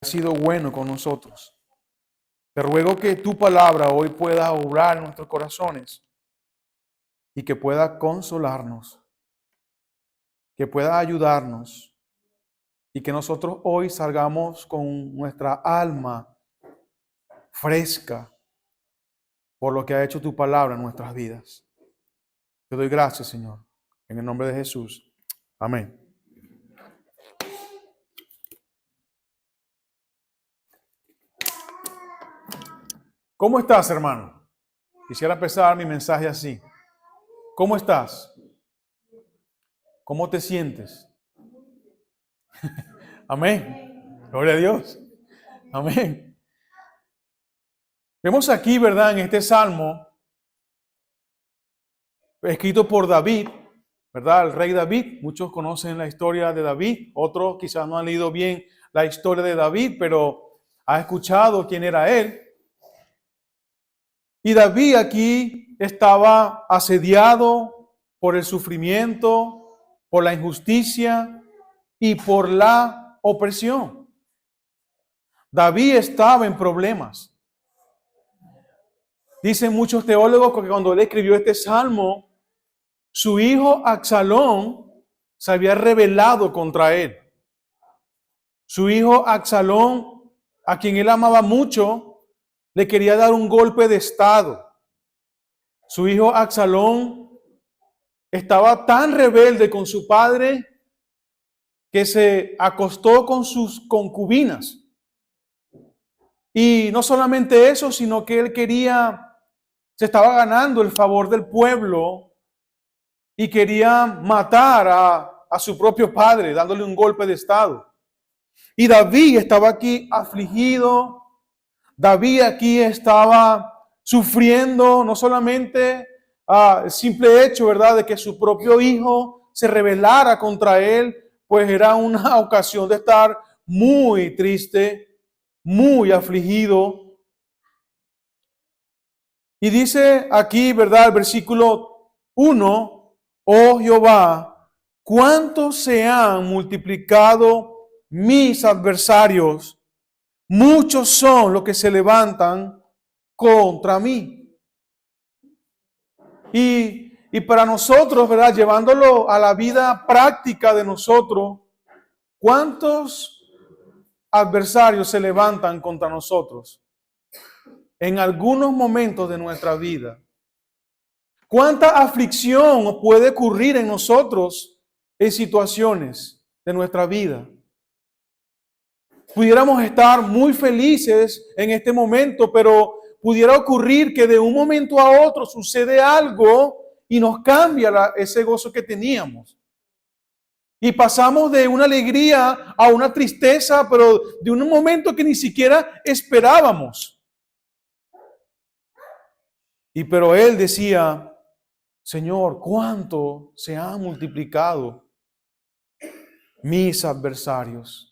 sido bueno con nosotros. Te ruego que tu palabra hoy pueda obrar en nuestros corazones y que pueda consolarnos, que pueda ayudarnos y que nosotros hoy salgamos con nuestra alma fresca por lo que ha hecho tu palabra en nuestras vidas. Te doy gracias, Señor, en el nombre de Jesús. Amén. ¿Cómo estás, hermano? Quisiera empezar mi mensaje así. ¿Cómo estás? ¿Cómo te sientes? Amén. Gloria a Dios. Amén. Vemos aquí, ¿verdad? En este salmo, escrito por David, ¿verdad? El rey David. Muchos conocen la historia de David. Otros quizás no han leído bien la historia de David, pero ha escuchado quién era él. Y David aquí estaba asediado por el sufrimiento, por la injusticia y por la opresión. David estaba en problemas. Dicen muchos teólogos que cuando él escribió este salmo, su hijo Absalón se había rebelado contra él. Su hijo Absalón, a quien él amaba mucho, le quería dar un golpe de estado. Su hijo Absalón estaba tan rebelde con su padre que se acostó con sus concubinas. Y no solamente eso, sino que él se estaba ganando el favor del pueblo y quería matar a su propio padre, dándole un golpe de estado. Y David estaba aquí afligido. David aquí estaba sufriendo no solamente el simple hecho, ¿verdad?, de que su propio hijo se rebelara contra él, pues era una ocasión de estar muy triste, muy afligido. Y dice aquí, ¿verdad?, el versículo 1, oh Jehová, cuánto se han multiplicado mis adversarios, muchos son los que se levantan contra mí. Y para nosotros, ¿verdad?, llevándolo a la vida práctica de nosotros, ¿cuántos adversarios se levantan contra nosotros en algunos momentos de nuestra vida? ¿Cuánta aflicción puede ocurrir en nosotros en situaciones de nuestra vida? Pudiéramos estar muy felices en este momento, pero pudiera ocurrir que de un momento a otro sucede algo y nos cambia ese gozo que teníamos. Y pasamos de una alegría a una tristeza, pero de un momento que ni siquiera esperábamos. Pero él decía, Señor, ¿cuánto se han multiplicado mis adversarios?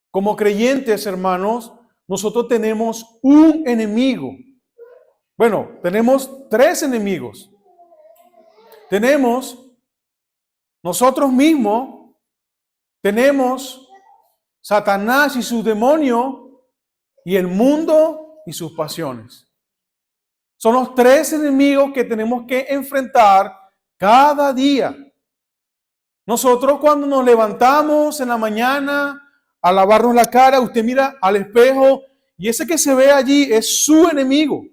Como creyentes, hermanos, nosotros tenemos un enemigo. Bueno, tenemos tres enemigos. Tenemos nosotros mismos, tenemos Satanás y su demonio, y el mundo y sus pasiones. Son los tres enemigos que tenemos que enfrentar cada día. Nosotros cuando nos levantamos en la mañana a lavarnos la cara, usted mira al espejo y ese que se ve allí es su enemigo.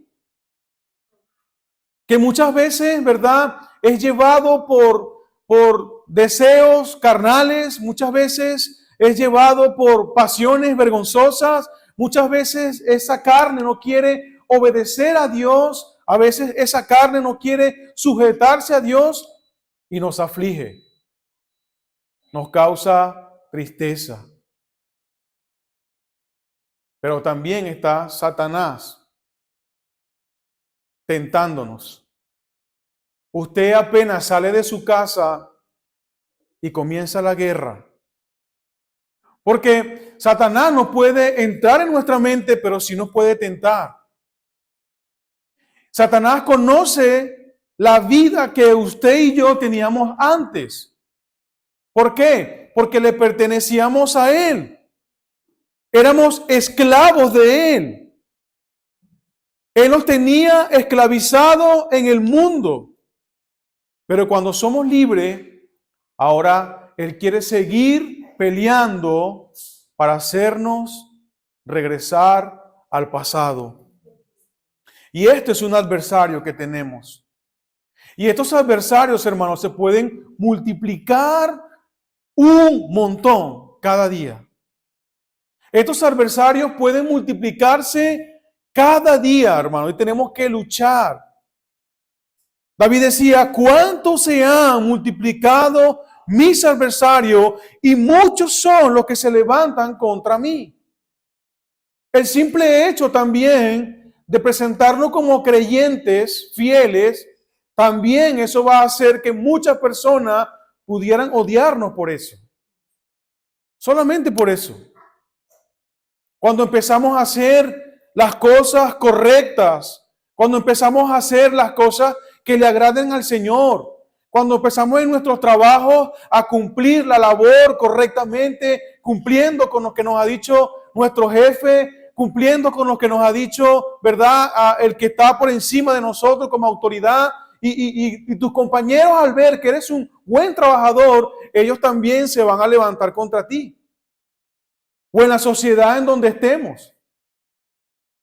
Que muchas veces, ¿verdad?, es llevado por deseos carnales, muchas veces es llevado por pasiones vergonzosas, muchas veces esa carne no quiere obedecer a Dios, a veces esa carne no quiere sujetarse a Dios y nos aflige, nos causa tristeza. Pero también está Satanás tentándonos. Usted apenas sale de su casa y comienza la guerra. Porque Satanás no puede entrar en nuestra mente, pero sí nos puede tentar. Satanás conoce la vida que usted y yo teníamos antes. ¿Por qué? Porque le pertenecíamos a él. Éramos esclavos de Él. Él nos tenía esclavizado en el mundo. Pero cuando somos libres, ahora Él quiere seguir peleando para hacernos regresar al pasado. Y este es un adversario que tenemos. Y estos adversarios, hermanos, se pueden multiplicar un montón cada día. Estos adversarios pueden multiplicarse cada día, hermano, y tenemos que luchar. David decía, ¿cuántos se han multiplicado mis adversarios? Y muchos son los que se levantan contra mí. El simple hecho también de presentarnos como creyentes fieles, también eso va a hacer que muchas personas pudieran odiarnos por eso. Solamente por eso. Cuando empezamos a hacer las cosas correctas, cuando empezamos a hacer las cosas que le agraden al Señor, cuando empezamos en nuestros trabajos a cumplir la labor correctamente, cumpliendo con lo que nos ha dicho nuestro jefe, cumpliendo con lo que nos ha dicho, ¿verdad? El que está por encima de nosotros como autoridad, y tus compañeros al ver que eres un buen trabajador, ellos también se van a levantar contra ti. O en la sociedad en donde estemos,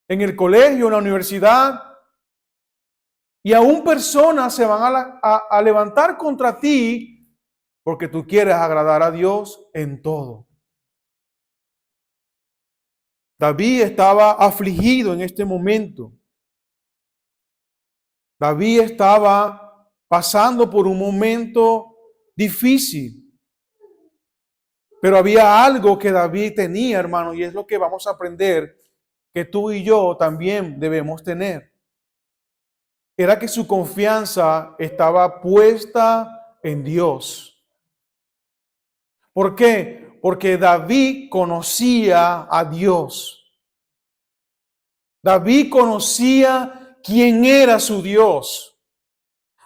en el colegio, en la universidad, y aún personas se van a levantar contra ti porque tú quieres agradar a Dios en todo. David estaba afligido en este momento. David estaba pasando por un momento difícil. Pero había algo que David tenía, hermano, y es lo que vamos a aprender que tú y yo también debemos tener. Era que su confianza estaba puesta en Dios. ¿Por qué? Porque David conocía a Dios. David conocía quién era su Dios.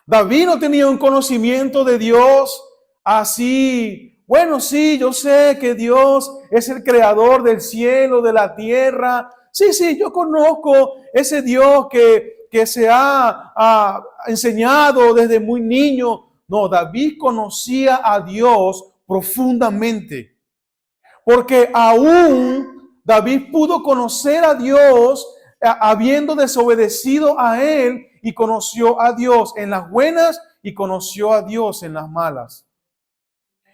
David no tenía un conocimiento de Dios así. Bueno, sí, yo sé que Dios es el creador del cielo, de la tierra. Sí, yo conozco ese Dios que se ha enseñado desde muy niño. No, David conocía a Dios profundamente. Porque aún David pudo conocer a Dios habiendo desobedecido a Él, y conoció a Dios en las buenas y conoció a Dios en las malas.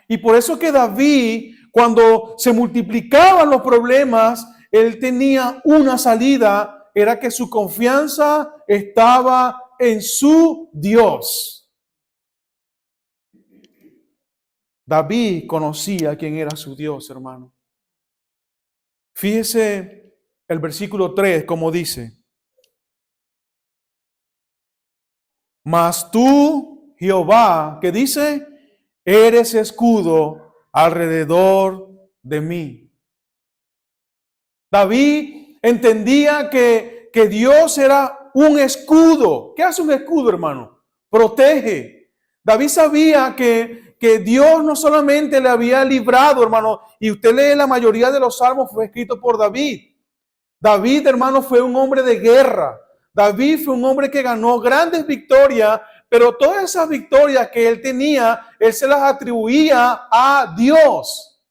Y por eso que David, cuando se multiplicaban los problemas, él tenía una salida, era que su confianza estaba en su Dios. David conocía quién era su Dios, hermano. Fíjese el versículo 3, como dice: mas tú, Jehová, ¿qué dice? Eres escudo alrededor de mí. David entendía que Dios era un escudo. ¿Qué hace un escudo, hermano? Protege. David sabía que Dios no solamente le había librado, hermano, y usted lee la mayoría de los salmos, fue escrito por David. David, hermano, fue un hombre de guerra. David fue un hombre que ganó grandes victorias, pero todas esas victorias que él tenía, él se las atribuía a Dios.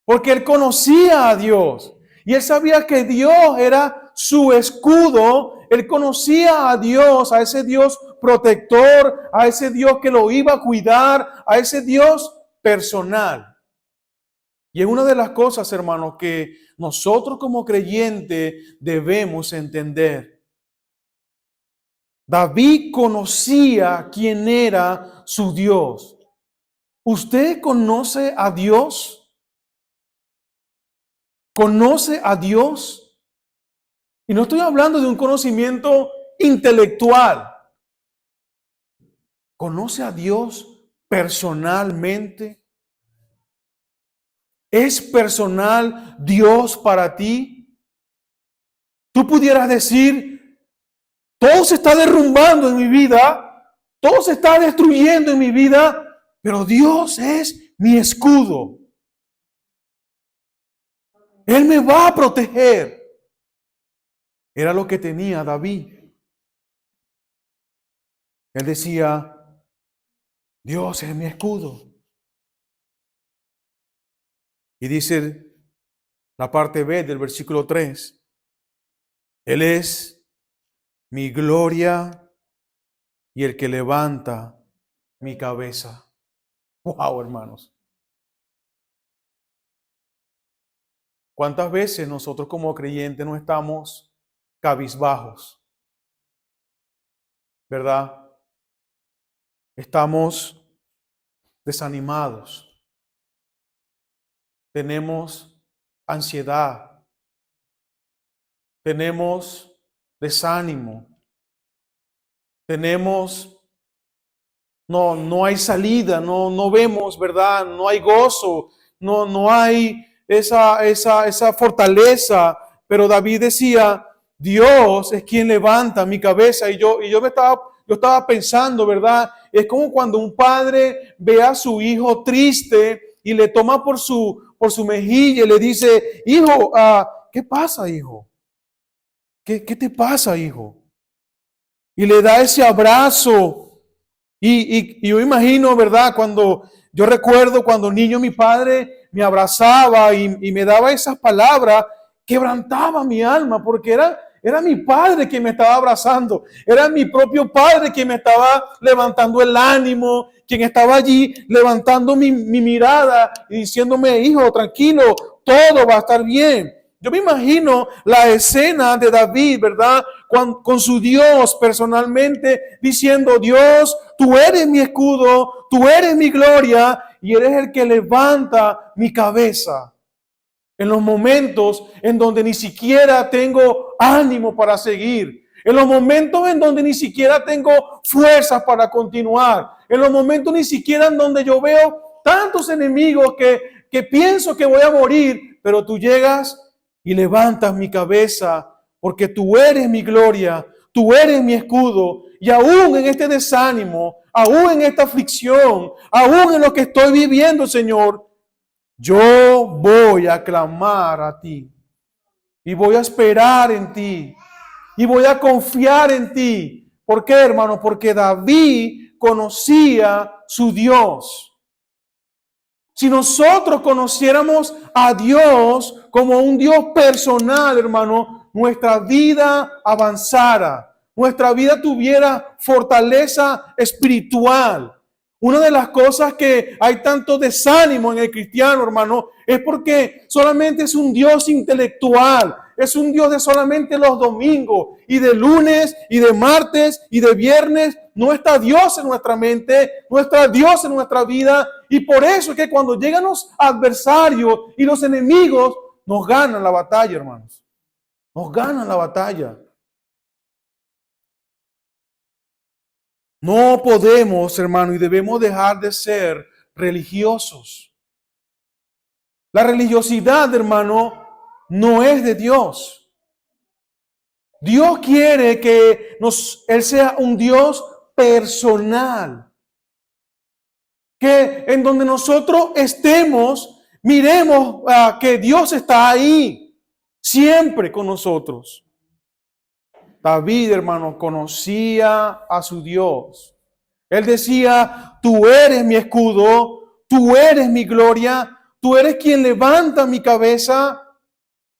Porque él conocía a Dios. Y él sabía que Dios era su escudo. Él conocía a Dios, a ese Dios protector, a ese Dios que lo iba a cuidar, a ese Dios personal. Y es una de las cosas, hermanos, que nosotros como creyentes debemos entender. David conocía quién era su Dios. ¿Usted conoce a Dios? ¿Conoce a Dios? Y no estoy hablando de un conocimiento intelectual. ¿Conoce a Dios personalmente? ¿Es personal Dios para ti? Tú pudieras decir: todo se está derrumbando en mi vida, todo se está destruyendo en mi vida, pero Dios es mi escudo. Él me va a proteger. Era lo que tenía David. Él decía, Dios es mi escudo. Y dice la parte B del versículo 3, Él es mi gloria y el que levanta mi cabeza. Wow, hermanos. ¿Cuántas veces nosotros como creyentes no estamos cabizbajos? ¿Verdad? Estamos desanimados. Tenemos ansiedad. Tenemos desánimo. No hay salida, no vemos, ¿verdad? No hay gozo, no hay esa fortaleza. Pero David decía, Dios es quien levanta mi cabeza. Y yo estaba pensando, ¿verdad? Es como cuando un padre ve a su hijo triste y le toma por su mejilla y le dice, hijo, ¿qué pasa, hijo? ¿Qué te pasa, hijo? Y le da ese abrazo. Y yo imagino, ¿verdad? Yo recuerdo cuando niño mi padre me abrazaba y me daba esas palabras, quebrantaba mi alma, porque era mi padre quien me estaba abrazando, era mi propio padre quien me estaba levantando el ánimo, quien estaba allí levantando mi mirada y diciéndome, hijo, tranquilo, todo va a estar bien. Yo me imagino la escena de David, ¿verdad? Con su Dios personalmente diciendo, Dios, tú eres mi escudo, tú eres mi gloria y eres el que levanta mi cabeza. En los momentos en donde ni siquiera tengo ánimo para seguir. En los momentos en donde ni siquiera tengo fuerzas para continuar. En los momentos ni siquiera en donde yo veo tantos enemigos que pienso que voy a morir, pero tú llegas y levantas mi cabeza porque tú eres mi gloria, tú eres mi escudo. Y aún en este desánimo, aún en esta aflicción, aún en lo que estoy viviendo, Señor, yo voy a clamar a ti y voy a esperar en ti y voy a confiar en ti. ¿Por qué, hermano? Porque David conocía su Dios. Si nosotros conociéramos a Dios como un Dios personal, hermano, nuestra vida avanzara, nuestra vida tuviera fortaleza espiritual. Una de las cosas que hay tanto desánimo en el cristiano, hermano, es porque solamente es un Dios intelectual, es un Dios de solamente los domingos y de lunes y de martes y de viernes. No está Dios en nuestra mente, no está Dios en nuestra vida. Y por eso es que cuando llegan los adversarios y los enemigos, nos ganan la batalla, hermanos. Nos ganan la batalla. No podemos, hermano, y debemos dejar de ser religiosos. La religiosidad, hermano, no es de Dios. Dios quiere que Él sea un Dios personal. Que en donde nosotros estemos, miremos que Dios está ahí, siempre con nosotros. David, hermano, conocía a su Dios. Él decía, tú eres mi escudo, tú eres mi gloria, tú eres quien levanta mi cabeza.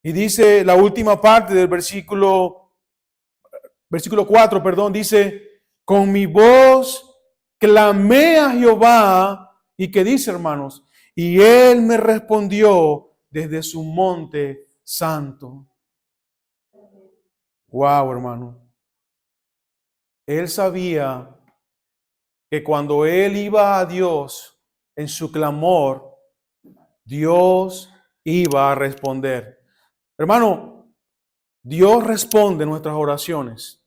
Y dice la última parte del versículo 4, perdón, dice, con mi voz clamé a Jehová. ¿Y qué dice, hermanos? Y él me respondió desde su monte santo. Wow, hermano. Él sabía que cuando él iba a Dios en su clamor, Dios iba a responder. Hermano, Dios responde nuestras oraciones.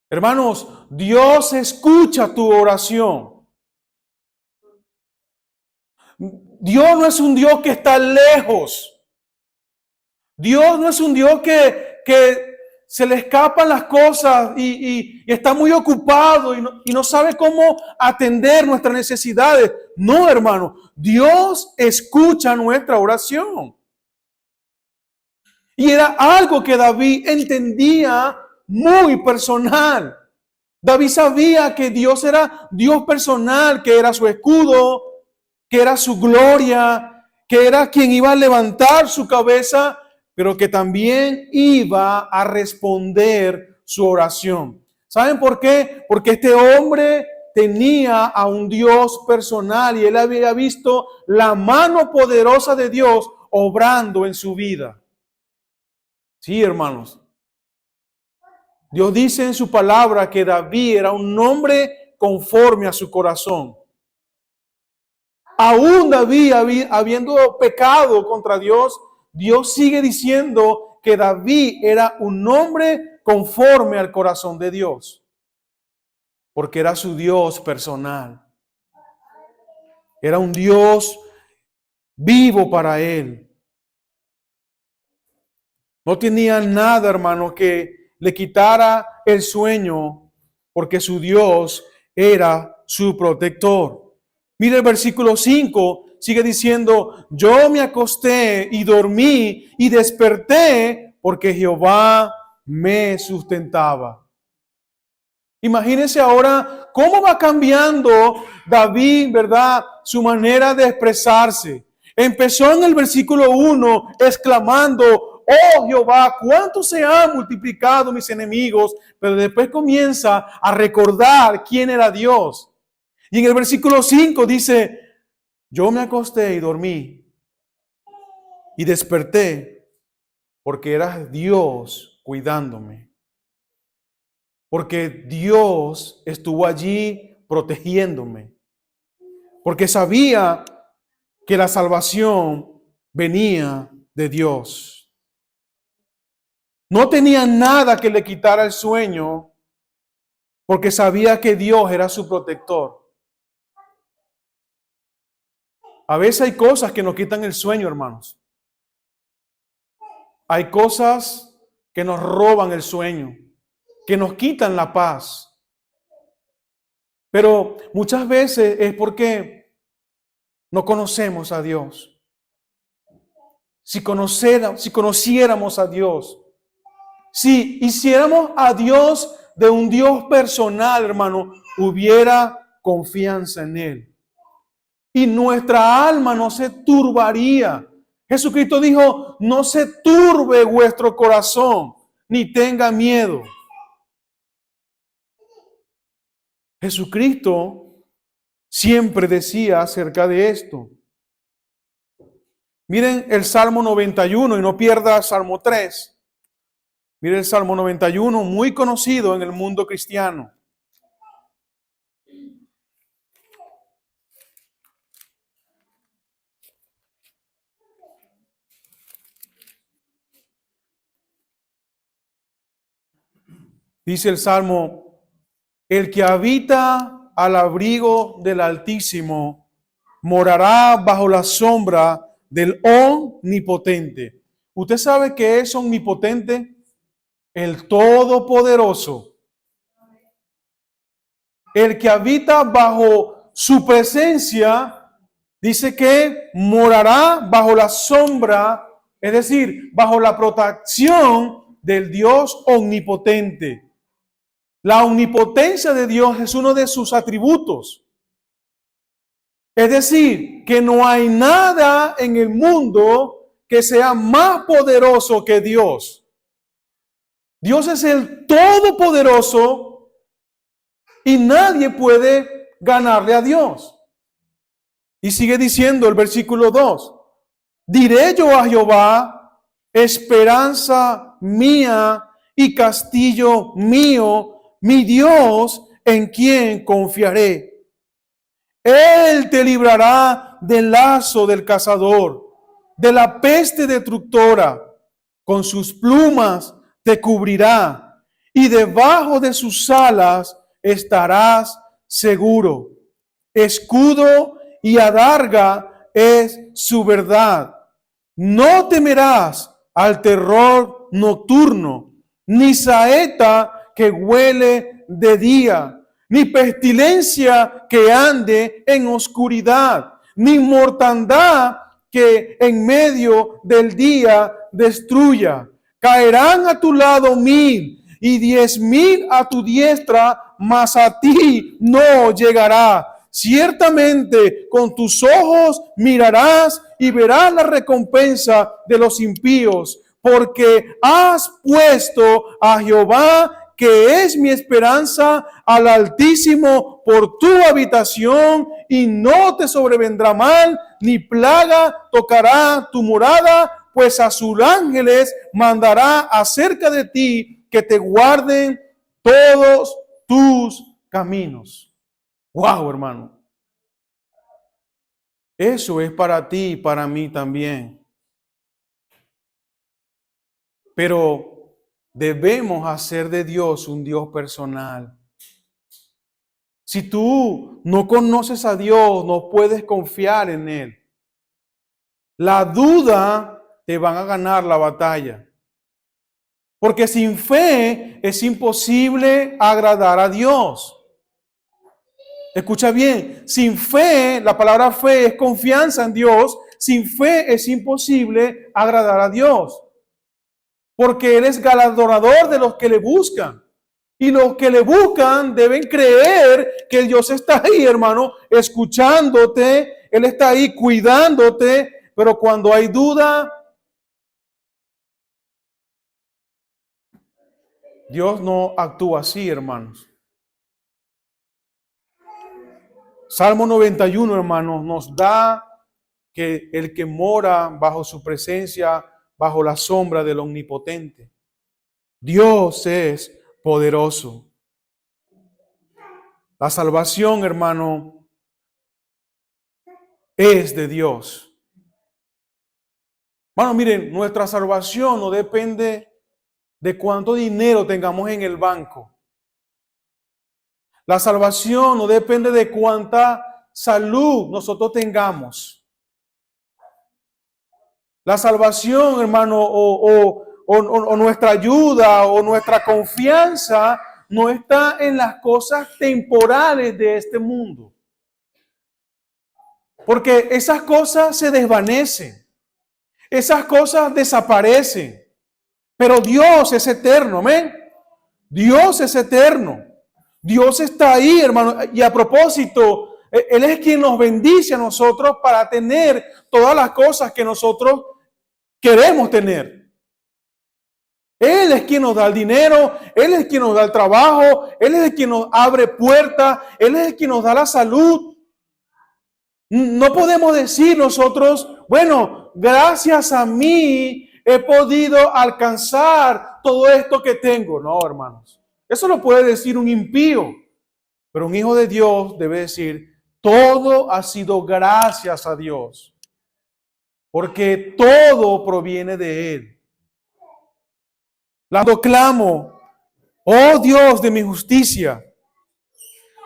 Hermanos, Dios escucha tu oración. Dios no es un Dios que está lejos. Dios no es un Dios que se le escapan las cosas y está muy ocupado y no sabe cómo atender nuestras necesidades. No, hermano, Dios escucha nuestra oración. Y era algo que David entendía muy personal. David sabía que Dios era Dios personal, que era su escudo, que era su gloria, que era quien iba a levantar su cabeza, pero que también iba a responder su oración. ¿Saben por qué? Porque este hombre tenía a un Dios personal y él había visto la mano poderosa de Dios obrando en su vida. Sí, hermanos. Dios dice en su palabra que David era un hombre conforme a su corazón. Aún David, habiendo pecado contra Dios, Dios sigue diciendo que David era un hombre conforme al corazón de Dios, porque era su Dios personal. Era un Dios vivo para él. No tenía nada, hermano, que le quitara el sueño, porque su Dios era su protector. Mire el versículo 5, sigue diciendo, yo me acosté y dormí y desperté porque Jehová me sustentaba. Imagínense ahora cómo va cambiando David, ¿verdad? Su manera de expresarse. Empezó en el versículo 1 exclamando, oh Jehová, cuánto se han multiplicado mis enemigos, pero después comienza a recordar quién era Dios. Y en el versículo 5 dice, yo me acosté y dormí y desperté porque era Dios cuidándome. Porque Dios estuvo allí protegiéndome. Porque sabía que la salvación venía de Dios. No tenía nada que le quitara el sueño porque sabía que Dios era su protector. A veces hay cosas que nos quitan el sueño, hermanos. Hay cosas que nos roban el sueño, que nos quitan la paz. Pero muchas veces es porque no conocemos a Dios. Si conociéramos a Dios, si hiciéramos a Dios de un Dios personal, hermano, hubiera confianza en Él. Y nuestra alma no se turbaría. Jesucristo dijo, no se turbe vuestro corazón, ni tenga miedo. Jesucristo siempre decía acerca de esto. Miren el Salmo 91 y no pierda el Salmo 3. Miren el Salmo 91, muy conocido en el mundo cristiano. Dice el Salmo, el que habita al abrigo del Altísimo morará bajo la sombra del Omnipotente. ¿Usted sabe qué es omnipotente? El Todopoderoso. El que habita bajo su presencia, dice que morará bajo la sombra, es decir, bajo la protección del Dios omnipotente. La omnipotencia de Dios es uno de sus atributos. Es decir, que no hay nada en el mundo que sea más poderoso que Dios. Dios es el Todopoderoso y nadie puede ganarle a Dios. Y sigue diciendo el versículo 2. Diré yo a Jehová, esperanza mía y castillo mío, mi Dios en quien confiaré. Él te librará del lazo del cazador, de la peste destructora. Con sus plumas te cubrirá y debajo de sus alas estarás seguro. Escudo y adarga es su verdad. No temerás al terror nocturno, ni saeta que huele de día, ni pestilencia que ande en oscuridad, ni mortandad que en medio del día destruya. Caerán a tu lado 1000 y 10,000 a tu diestra, mas a ti no llegará. Ciertamente con tus ojos mirarás y verás la recompensa de los impíos, porque has puesto a Jehová, que es mi esperanza, al Altísimo por tu habitación, y no te sobrevendrá mal, ni plaga tocará tu morada, pues a sus ángeles mandará acerca de ti, que te guarden todos tus caminos. Wow, hermano. Eso es para ti y para mí también. Pero debemos hacer de Dios un Dios personal. Si tú no conoces a Dios, no puedes confiar en Él. La duda te van a ganar la batalla. Porque sin fe es imposible agradar a Dios. Escucha bien, sin fe, la palabra fe es confianza en Dios. Sin fe es imposible agradar a Dios. Porque Él es galardonador de los que le buscan. Y los que le buscan deben creer que Dios está ahí, hermano, escuchándote. Él está ahí cuidándote. Pero cuando hay duda, Dios no actúa así, hermanos. Salmo 91, hermanos, nos da que el que mora bajo su presencia, bajo la sombra del Omnipotente. Dios es poderoso. La salvación, hermano, es de Dios. Bueno, miren, nuestra salvación no depende de cuánto dinero tengamos en el banco. La salvación no depende de cuánta salud nosotros tengamos. La salvación, hermano, o nuestra ayuda o nuestra confianza no está en las cosas temporales de este mundo. Porque esas cosas se desvanecen. Esas cosas desaparecen. Pero Dios es eterno, amén. Dios es eterno. Dios está ahí, hermano. Y a propósito, Él es quien nos bendice a nosotros para tener todas las cosas que nosotros queremos tener. Él es quien nos da el dinero, Él es quien nos da el trabajo, Él es el quien nos abre puertas, Él es el quien nos da la salud. No podemos decir nosotros, bueno, gracias a mí he podido alcanzar todo esto que tengo. No, hermanos. Eso lo puede decir un impío, pero un hijo de Dios debe decir, todo ha sido gracias a Dios, porque todo proviene de Él. Cuando clamo, oh Dios de mi justicia,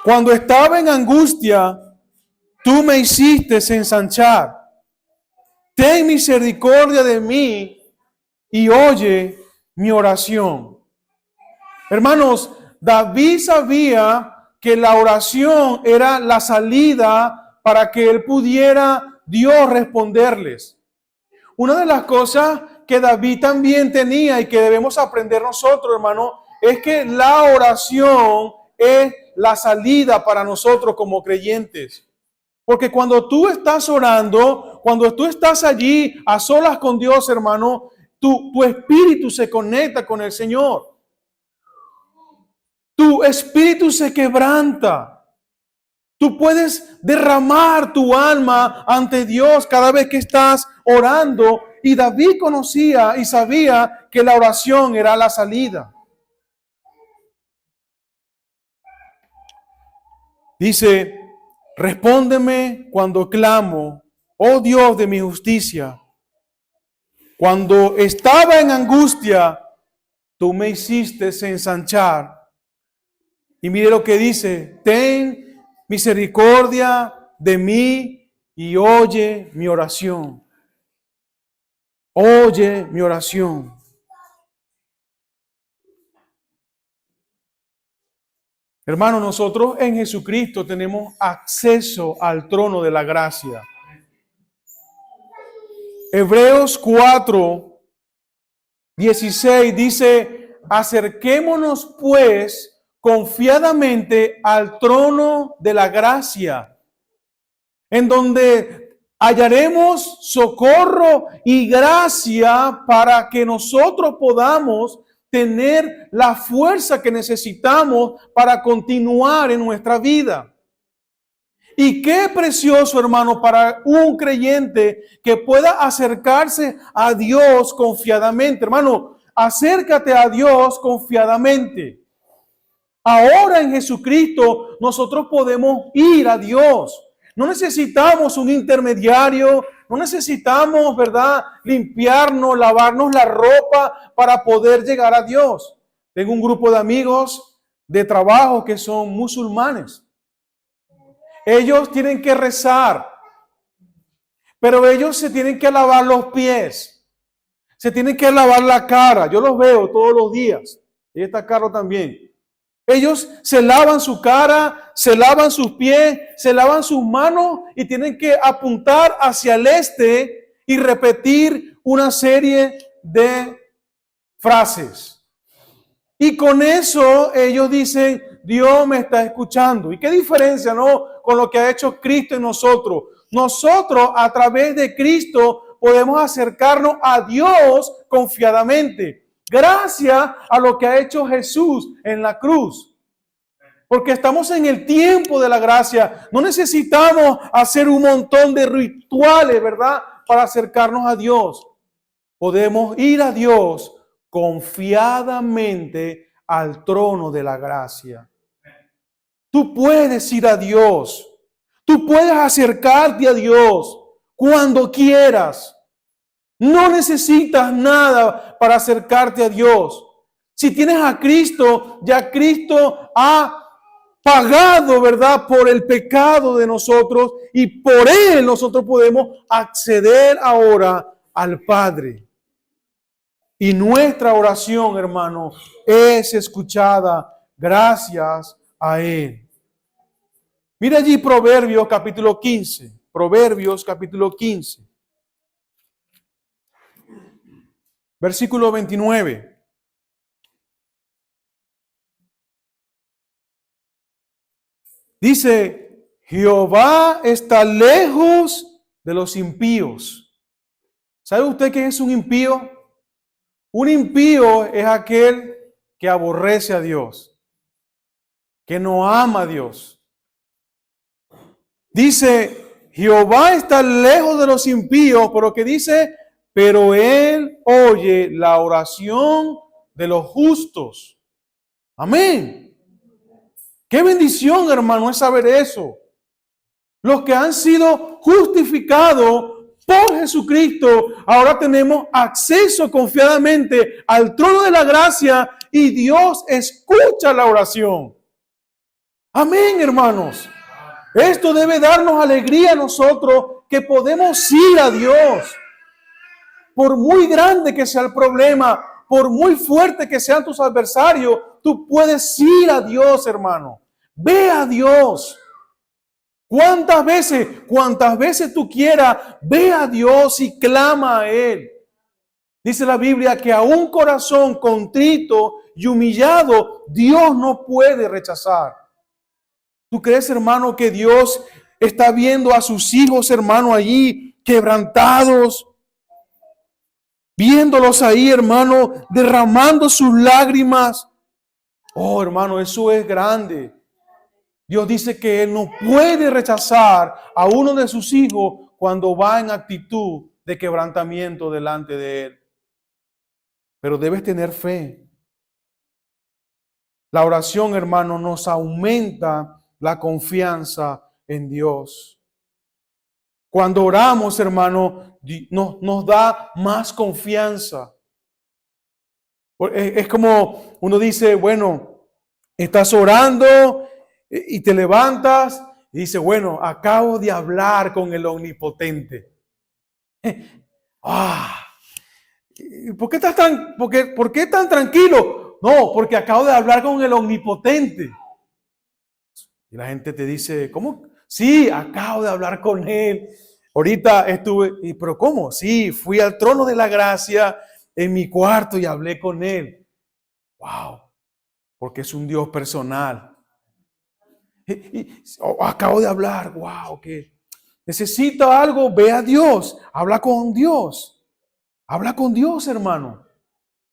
cuando estaba en angustia, tú me hiciste ensanchar. Ten misericordia de mí y oye mi oración. Hermanos, David sabía que la oración era la salida para que él pudiera Dios responderles. Una de las cosas que David también tenía y que debemos aprender nosotros, hermano, es que la oración es la salida para nosotros como creyentes. Porque cuando tú estás orando, cuando tú estás allí a solas con Dios, hermano, tu espíritu se conecta con el Señor. Tu espíritu se quebranta. Tú puedes derramar tu alma ante Dios cada vez que estás orando. Y David conocía y sabía que la oración era la salida. Dice, respóndeme cuando clamo, oh Dios de mi justicia. Cuando estaba en angustia, tú me hiciste ensanchar. Y mire lo que dice, ten misericordia de mí y oye mi oración. Oye mi oración. Hermano, nosotros en Jesucristo tenemos acceso al trono de la gracia. Hebreos 4:16 dice, acerquémonos pues confiadamente al trono de la gracia, en donde hallaremos socorro y gracia para que nosotros podamos tener la fuerza que necesitamos para continuar en nuestra vida. Y qué precioso, hermano, para un creyente que pueda acercarse a Dios confiadamente. Hermano, acércate a Dios confiadamente. Ahora en Jesucristo nosotros podemos ir a Dios. No necesitamos un intermediario, no necesitamos, ¿verdad?, limpiarnos, lavarnos la ropa para poder llegar a Dios. Tengo un grupo de amigos de trabajo que son musulmanes. Ellos tienen que rezar, pero ellos se tienen que lavar los pies, se tienen que lavar la cara. Yo los veo todos los días. Y está Carlos también. Ellos se lavan su cara, se lavan sus pies, se lavan sus manos y tienen que apuntar hacia el este y repetir una serie de frases. Y con eso ellos dicen, Dios me está escuchando. ¿Y qué diferencia, no, con lo que ha hecho Cristo en nosotros? Nosotros a través de Cristo podemos acercarnos a Dios confiadamente, gracias a lo que ha hecho Jesús en la cruz. Porque estamos en el tiempo de la gracia. No necesitamos hacer un montón de rituales, ¿verdad?, para acercarnos a Dios. Podemos ir a Dios confiadamente al trono de la gracia. Tú puedes ir a Dios. Tú puedes acercarte a Dios cuando quieras. No necesitas nada para acercarte a Dios. Si tienes a Cristo, ya Cristo ha pagado, ¿verdad?, por el pecado de nosotros y por Él nosotros podemos acceder ahora al Padre. Y nuestra oración, hermano, es escuchada gracias a Él. Mira allí Proverbios capítulo 15. Proverbios capítulo 15. Versículo 29. Dice, Jehová está lejos de los impíos. ¿Sabe usted qué es un impío? Un impío es aquel que aborrece a Dios, que no ama a Dios. Dice, Jehová está lejos de los impíos, pero que dice, pero Él oye la oración de los justos. Amén. Qué bendición, hermano, es saber eso. Los que han sido justificados por Jesucristo, ahora tenemos acceso confiadamente al trono de la gracia y Dios escucha la oración. Amén, hermanos. Esto debe darnos alegría a nosotros que podemos ir a Dios. Por muy grande que sea el problema, por muy fuerte que sean tus adversarios, tú puedes ir a Dios, hermano. Ve a Dios. Cuantas veces tú quieras, ve a Dios y clama a Él. Dice la Biblia que a un corazón contrito y humillado, Dios no puede rechazar. ¿Tú crees, hermano, que Dios está viendo a sus hijos, hermano, allí quebrantados? Viéndolos ahí, hermano, derramando sus lágrimas. Oh, hermano, eso es grande. Dios dice que Él no puede rechazar a uno de sus hijos cuando va en actitud de quebrantamiento delante de Él. Pero debes tener fe. La oración, hermano, nos aumenta la confianza en Dios. Cuando oramos, hermano, nos da más confianza. Es como uno dice, bueno, estás orando y te levantas y dices, bueno, acabo de hablar con el Omnipotente. ¿Por qué tan tranquilo? No, porque acabo de hablar con el Omnipotente. Y la gente te dice, ¿cómo? Sí, acabo de hablar con él. Ahorita estuve, pero ¿cómo? Sí, fui al trono de la gracia en mi cuarto y hablé con él. Wow, porque es un Dios personal. Acabo de hablar, wow, que necesita algo, ve a Dios, habla con Dios. Habla con Dios, hermano,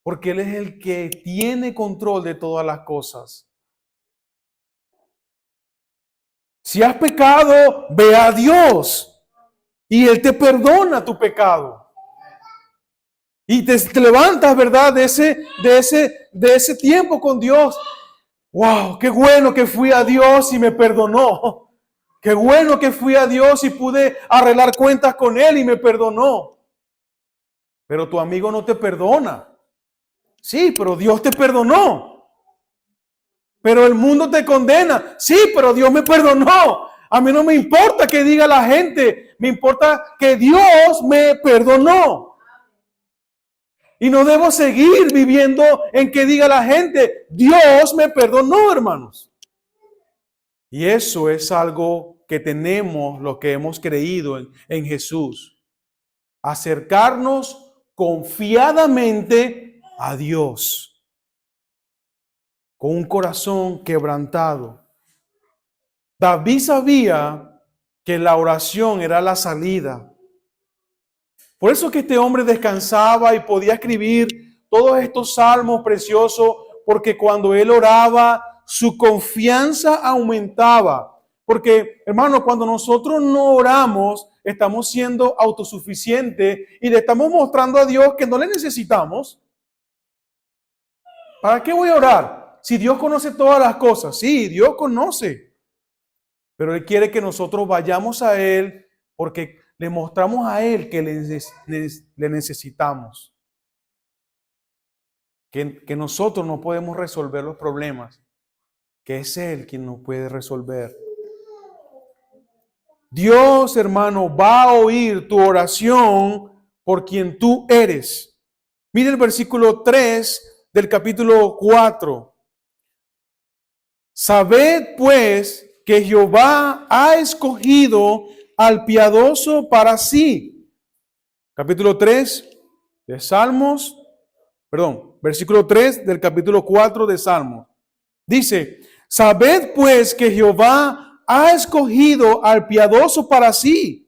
porque Él es el que tiene control de todas las cosas. Si has pecado, ve a Dios y Él te perdona tu pecado. Y te levantas, ¿verdad? De ese tiempo con Dios. ¡Wow! ¡Qué bueno que fui a Dios y me perdonó! ¡Qué bueno que fui a Dios y pude arreglar cuentas con Él y me perdonó! Pero tu amigo no te perdona. Sí, pero Dios te perdonó. Pero el mundo te condena. Sí, pero Dios me perdonó. A mí no me importa que diga la gente. Me importa que Dios me perdonó. Y no debo seguir viviendo en que diga la gente, Dios me perdonó, hermanos. Y eso es algo que tenemos, lo que hemos creído en Jesús. Acercarnos confiadamente a Dios. Con un corazón quebrantado. David sabía que la oración era la salida. Por eso que este hombre descansaba y podía escribir todos estos salmos preciosos, porque cuando él oraba, su confianza aumentaba. Porque, hermano, cuando nosotros no oramos, estamos siendo autosuficientes y le estamos mostrando a Dios que no le necesitamos. ¿Para qué voy a orar? Si Dios conoce todas las cosas. Sí, Dios conoce. Pero Él quiere que nosotros vayamos a Él porque le mostramos a Él que le necesitamos. Que nosotros no podemos resolver los problemas. Que es Él quien nos puede resolver. Dios, hermano, va a oír tu oración por quien tú eres. Mire el versículo 3 del capítulo 4. Sabed pues que Jehová ha escogido al piadoso para sí. Capítulo 3 de Salmos, versículo 3 del capítulo 4 de Salmos. Dice, sabed pues que Jehová ha escogido al piadoso para sí.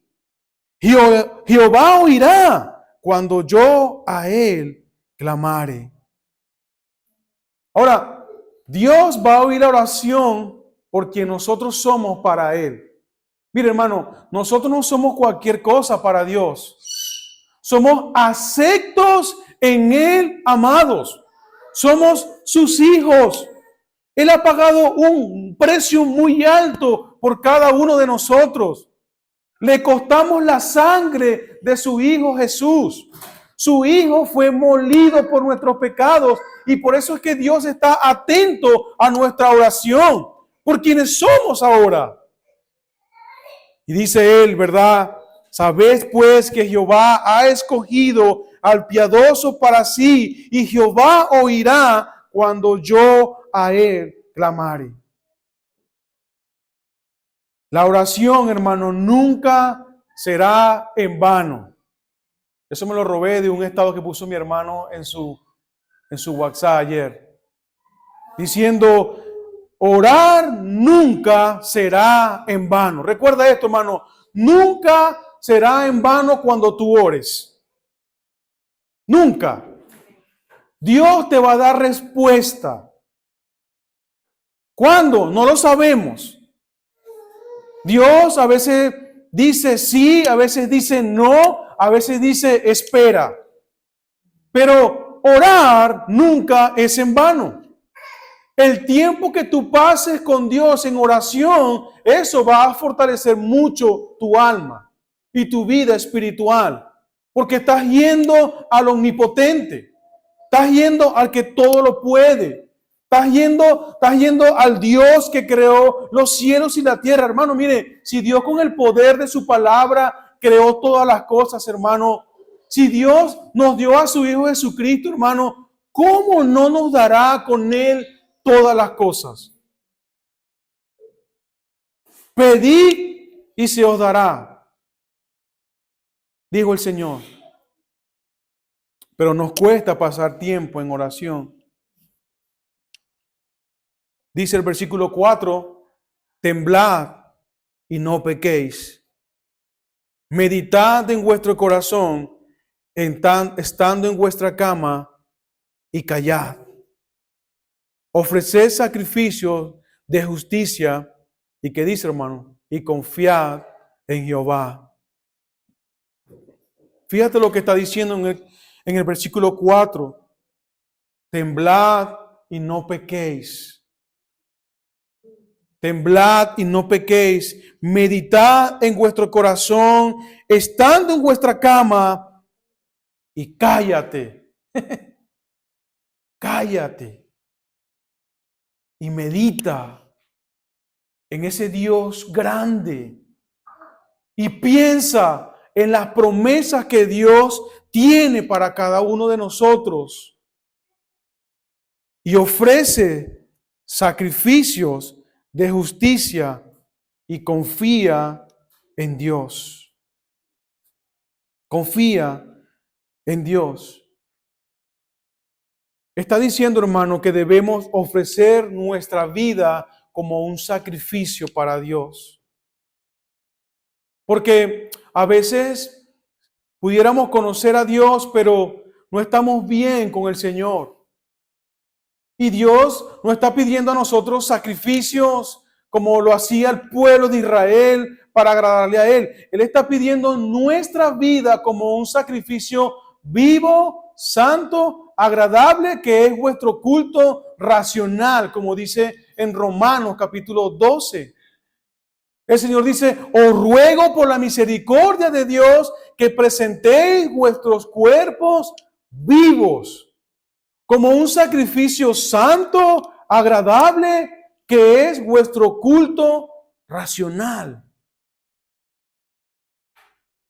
Jehová oirá cuando yo a él clamare. Ahora, Dios va a oír la oración por quien nosotros somos para Él. Mire, hermano, nosotros no somos cualquier cosa para Dios. Somos aceptos en Él, amados. Somos sus hijos. Él ha pagado un precio muy alto por cada uno de nosotros. Le costamos la sangre de su Hijo Jesús. Su Hijo fue molido por nuestros pecados y por eso es que Dios está atento a nuestra oración, por quienes somos ahora. Y dice Él, ¿verdad? Sabed pues que Jehová ha escogido al piadoso para sí y Jehová oirá cuando yo a Él clamare. La oración, hermano, nunca será en vano. Eso me lo robé de un estado que puso mi hermano en su WhatsApp ayer. Diciendo, orar nunca será en vano. Recuerda esto, hermano. Nunca será en vano cuando tú ores. Nunca. Dios te va a dar respuesta. ¿Cuándo? No lo sabemos. Dios a veces dice sí, a veces dice no, a veces dice espera. Pero orar nunca es en vano. El tiempo que tú pases con Dios en oración, eso va a fortalecer mucho tu alma y tu vida espiritual. Porque estás yendo al omnipotente. Estás yendo al que todo lo puede. Estás yendo al Dios que creó los cielos y la tierra. Hermano, mire, si Dios con el poder de su palabra creó todas las cosas, hermano, si Dios nos dio a su Hijo Jesucristo, hermano, ¿cómo no nos dará con Él todas las cosas? Pedid y se os dará, dijo el Señor. Pero nos cuesta pasar tiempo en oración. Dice el versículo 4, temblad y no pequéis. Meditad en vuestro corazón, estando en vuestra cama, y callad. Ofreced sacrificios de justicia. ¿Y qué dice, hermano? Y confiad en Jehová. Fíjate lo que está diciendo en el versículo 4. Temblad y no pequéis. Temblad y no pequéis. Meditad en vuestro corazón, estando en vuestra cama, y cállate. Cállate. Y medita en ese Dios grande. Y piensa en las promesas que Dios tiene para cada uno de nosotros. Y ofrece sacrificios de justicia y confía en Dios. Confía en Dios. Está diciendo, hermano, que debemos ofrecer nuestra vida como un sacrificio para Dios. Porque a veces pudiéramos conocer a Dios, pero no estamos bien con el Señor. Y Dios no está pidiendo a nosotros sacrificios como lo hacía el pueblo de Israel para agradarle a Él. Él está pidiendo nuestra vida como un sacrificio vivo, santo, agradable, que es vuestro culto racional, como dice en Romanos capítulo 12. El Señor dice, os ruego por la misericordia de Dios que presentéis vuestros cuerpos vivos como un sacrificio santo, agradable, que es vuestro culto racional.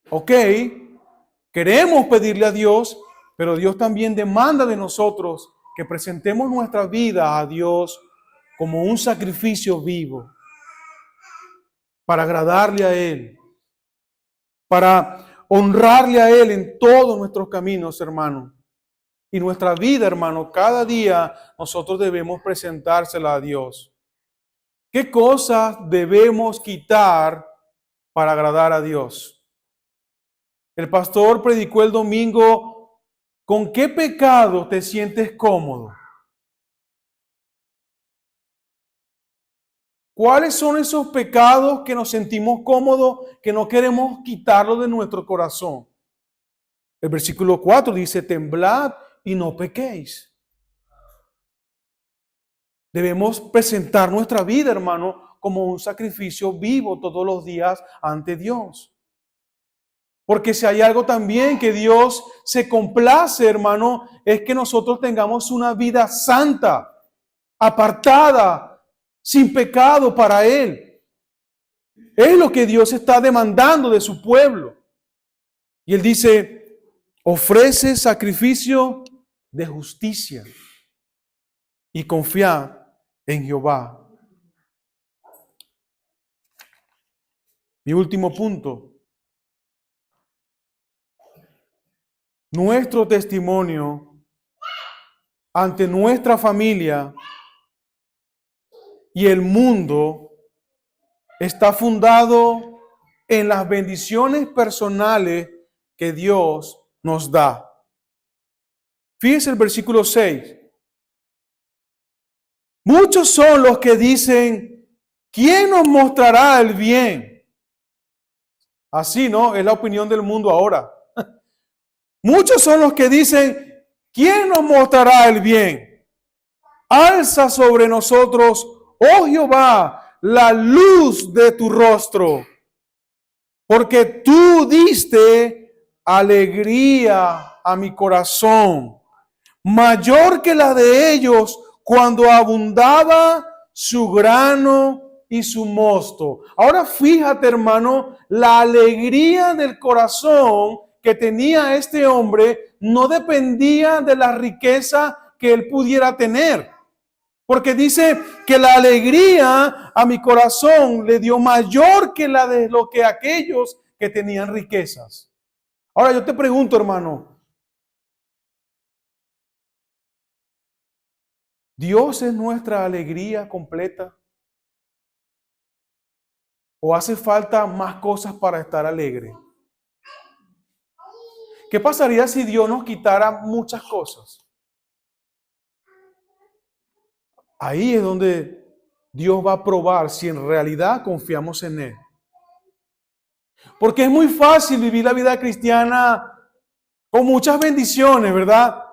Ok, queremos pedirle a Dios, pero Dios también demanda de nosotros que presentemos nuestra vida a Dios como un sacrificio vivo, para agradarle a Él, para honrarle a Él en todos nuestros caminos, hermano. Y nuestra vida, hermano, cada día nosotros debemos presentársela a Dios. ¿Qué cosas debemos quitar para agradar a Dios? El pastor predicó el domingo, ¿con qué pecado te sientes cómodo? ¿Cuáles son esos pecados que nos sentimos cómodos, que no queremos quitarlo de nuestro corazón? El versículo 4 dice, temblad y no pequéis. Debemos presentar nuestra vida, hermano, como un sacrificio vivo todos los días ante Dios. Porque si hay algo también que Dios se complace, hermano, es que nosotros tengamos una vida santa, apartada, sin pecado para Él. Es lo que Dios está demandando de su pueblo. Y Él dice, ofrece sacrificio de justicia y confiad en Jehová. Mi último punto. Nuestro testimonio ante nuestra familia y el mundo está fundado en las bendiciones personales que Dios nos da. Fíjese el versículo 6. Muchos son los que dicen, ¿quién nos mostrará el bien? Así, ¿no? Es la opinión del mundo ahora. Muchos son los que dicen, ¿quién nos mostrará el bien? Alza sobre nosotros, oh Jehová, la luz de tu rostro, porque tú diste alegría a mi corazón, mayor que la de ellos cuando abundaba su grano y su mosto. Ahora fíjate, hermano, la alegría del corazón que tenía este hombre no dependía de la riqueza que él pudiera tener. Porque dice que la alegría a mi corazón le dio mayor que la de lo que aquellos que tenían riquezas. Ahora yo te pregunto, hermano, ¿Dios es nuestra alegría completa? ¿O hace falta más cosas para estar alegre? ¿Qué pasaría si Dios nos quitara muchas cosas? Ahí es donde Dios va a probar si en realidad confiamos en Él. Porque es muy fácil vivir la vida cristiana con muchas bendiciones, ¿verdad?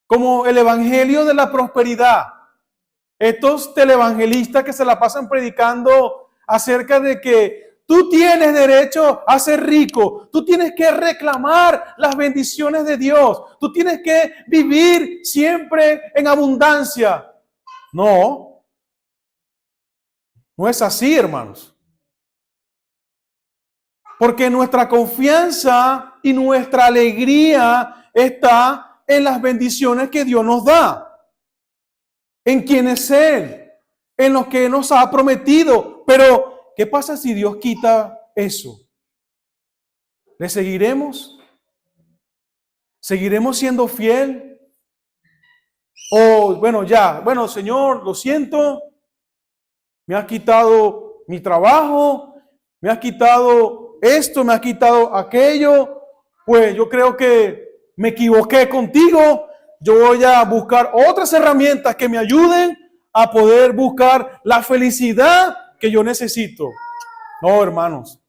Como el evangelio de la prosperidad. Estos televangelistas que se la pasan predicando acerca de que tú tienes derecho a ser rico, tú tienes que reclamar las bendiciones de Dios, tú tienes que vivir siempre en abundancia. No, no es así, hermanos. Porque nuestra confianza y nuestra alegría está en las bendiciones que Dios nos da, en quién es Él, en lo que nos ha prometido. Pero, ¿qué pasa si Dios quita eso? ¿Le seguiremos? ¿Seguiremos siendo fiel? O, bueno, Señor, lo siento, me has quitado mi trabajo, me has quitado esto, me has quitado aquello, pues yo creo que me equivoqué contigo, yo voy a buscar otras herramientas que me ayuden a poder buscar la felicidad que yo necesito. No, hermanos,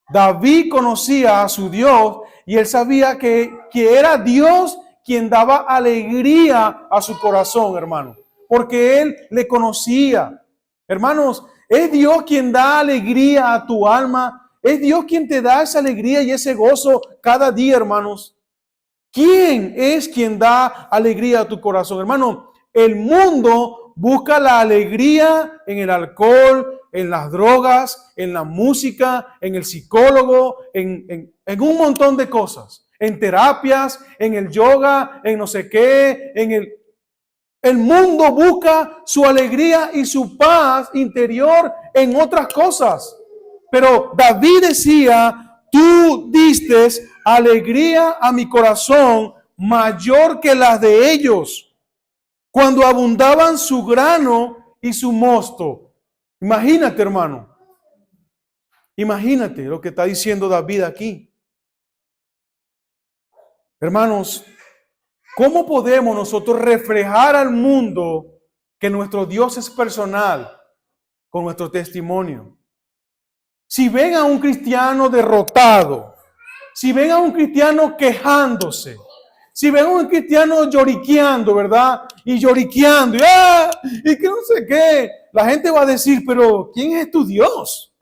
David conocía a su Dios y él sabía que era Dios quien daba alegría a su corazón, hermano, porque él le conocía. Hermanos, es Dios quien da alegría a tu alma. Es Dios quien te da esa alegría y ese gozo cada día, hermanos. ¿Quién es quien da alegría a tu corazón? Hermano, el mundo busca la alegría en el alcohol, en las drogas, en la música, en el psicólogo, en un montón de cosas. En terapias, en el yoga, en no sé qué, El mundo busca su alegría y su paz interior en otras cosas. Pero David decía, tú diste alegría a mi corazón mayor que las de ellos, cuando abundaban su grano y su mosto. Imagínate, hermano. Imagínate lo que está diciendo David aquí. Hermanos, ¿cómo podemos nosotros reflejar al mundo que nuestro Dios es personal con nuestro testimonio? Si ven a un cristiano derrotado, si ven a un cristiano quejándose, si ven a un cristiano lloriqueando, ¿verdad? Y lloriqueando, y que no sé qué, la gente va a decir, pero ¿quién es tu Dios?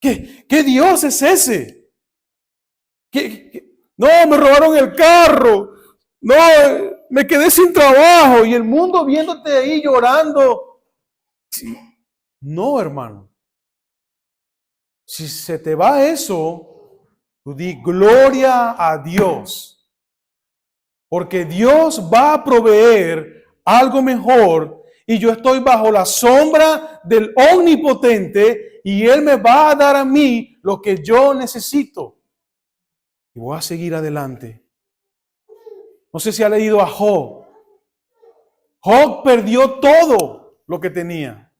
¿Qué Dios es ese? No, me robaron el carro. No, me quedé sin trabajo y el mundo viéndote ahí llorando. No, hermano. Si se te va eso, tú di gloria a Dios. Porque Dios va a proveer algo mejor y yo estoy bajo la sombra del Omnipotente y Él me va a dar a mí lo que yo necesito. Y voy a seguir adelante. No sé si ha leído a Job. Job perdió todo lo que tenía.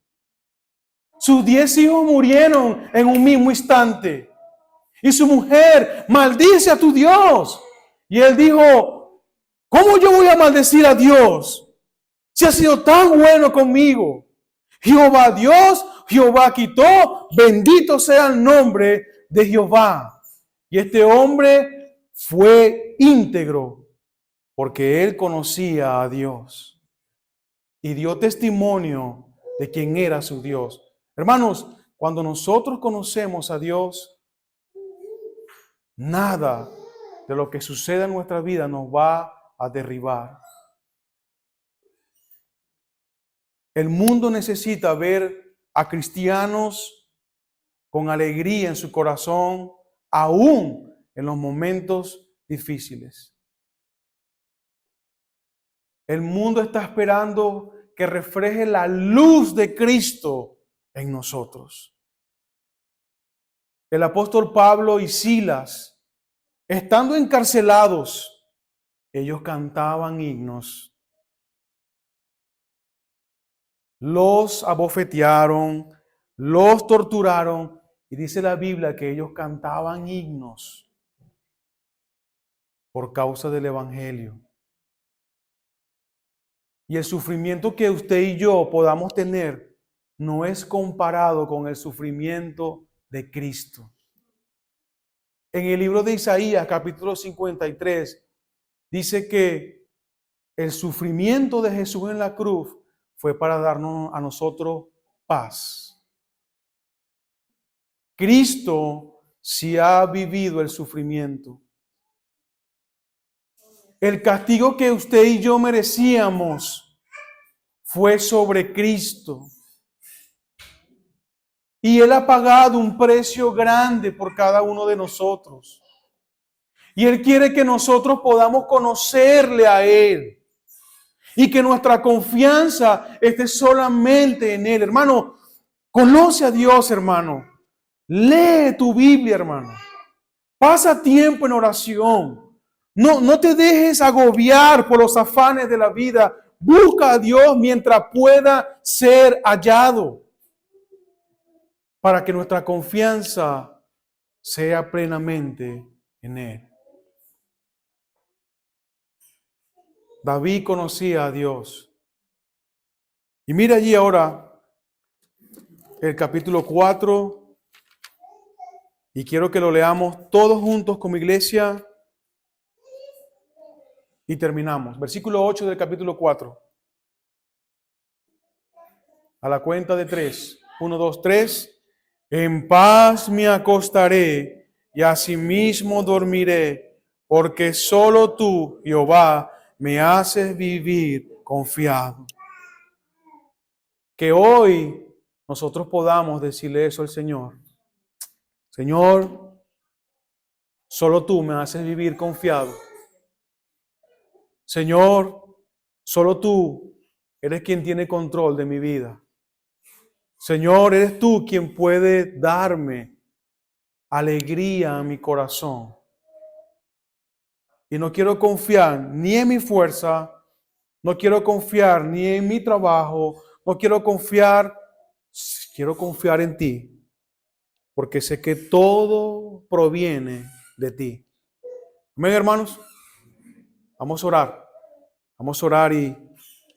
Sus 10 hijos murieron en un mismo instante. Y su mujer maldice a tu Dios. Y él dijo, ¿cómo yo voy a maldecir a Dios si ha sido tan bueno conmigo? Jehová Dios, Jehová quitó, bendito sea el nombre de Jehová. Y este hombre fue íntegro porque él conocía a Dios y dio testimonio de quién era su Dios. Hermanos, cuando nosotros conocemos a Dios, nada de lo que suceda en nuestra vida nos va a derribar. El mundo necesita ver a cristianos con alegría en su corazón, aún en los momentos difíciles. El mundo está esperando que refleje la luz de Cristo en nosotros. El apóstol Pablo y Silas, estando encarcelados, ellos cantaban himnos. Los abofetearon, los torturaron, y dice la Biblia que ellos cantaban himnos por causa del Evangelio. Y el sufrimiento que usted y yo podamos tener no es comparado con el sufrimiento de Cristo. En el libro de Isaías, capítulo 53, dice que el sufrimiento de Jesús en la cruz fue para darnos a nosotros paz. Cristo sí ha vivido el sufrimiento. El castigo que usted y yo merecíamos fue sobre Cristo. Y Él ha pagado un precio grande por cada uno de nosotros. Y Él quiere que nosotros podamos conocerle a Él. Y que nuestra confianza esté solamente en Él. Hermano, conoce a Dios, hermano. Lee tu Biblia, hermano. Pasa tiempo en oración. No te dejes agobiar por los afanes de la vida. Busca a Dios mientras pueda ser hallado, para que nuestra confianza sea plenamente en Él. David conocía a Dios. Y mira allí ahora el capítulo 4. Y quiero que lo leamos todos juntos como iglesia. Y terminamos. Versículo 8 del capítulo 4. A la cuenta de 3. 1, 2, 3. En paz me acostaré y asimismo dormiré, porque solo tú, Jehová, me haces vivir confiado. Que hoy nosotros podamos decirle eso al Señor. Señor, solo tú me haces vivir confiado. Señor, solo tú eres quien tiene control de mi vida. Señor, eres tú quien puede darme alegría a mi corazón. Y no quiero confiar ni en mi fuerza, no quiero confiar ni en mi trabajo, quiero confiar en ti, porque sé que todo proviene de ti. Amén, hermanos. Vamos a orar y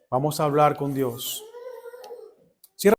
vamos a hablar con Dios.